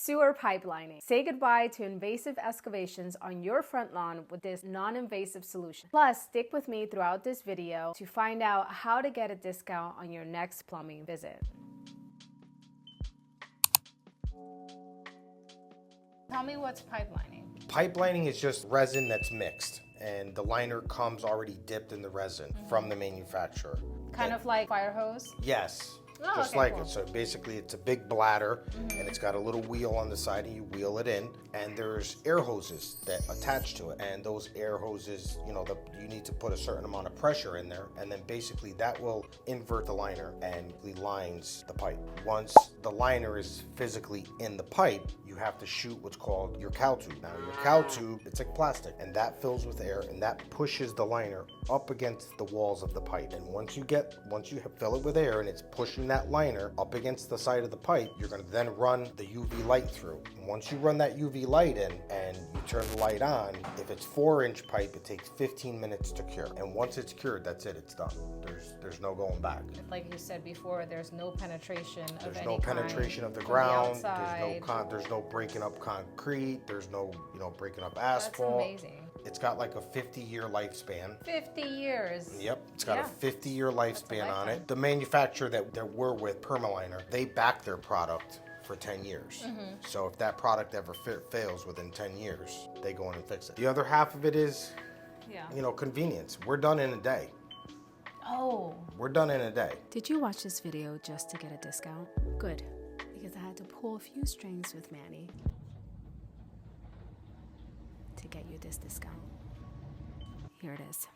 Sewer pipelining. Say goodbye to invasive excavations on your front lawn with this non-invasive solution. Plus, stick with me throughout this video to find out how to get a discount on your next plumbing visit. Tell me what's pipelining. Pipelining is just resin that's mixed, and the liner comes already dipped in the resin from the manufacturer. Kind of like fire hose? Yes. Oh, just okay, like cool. it. So basically it's a big bladder and it's got a little wheel on the side and you wheel it in, and there's air hoses that attach to it, and those air hoses, you know, you need to put a certain amount of pressure in there, and then basically that will invert the liner and lines the pipe. Once the liner is physically in the pipe, you have to shoot what's called your cow tube. Now your cow tube, it's like plastic, and that fills with air and that pushes the liner up against the walls of the pipe. And once you fill it with air and it's pushing that liner up against the side of the pipe, you're going to then run the UV light through. And once you run that UV light in and you turn the light on, if it's 4-inch pipe, it takes 15 minutes to cure. And once it's cured, that's it, it's done. There's no going back. Like you said before, there's no penetration of any kind. There's no penetration of the ground. There's no breaking up concrete. There's no, breaking up asphalt. That's amazing. It's got like a 50-year lifespan. 50 years. Yep, it's got a 50-year lifespan on it. The manufacturer that we're with, Permaliner, they back their product for 10 years. So if that product ever fails within 10 years, they go in and fix it. The other half of it is, convenience. We're done in a day. Oh. We're done in a day. Did you watch this video just to get a discount? Good, because I had to pull a few strings with Manny to get you this discount. Here it is.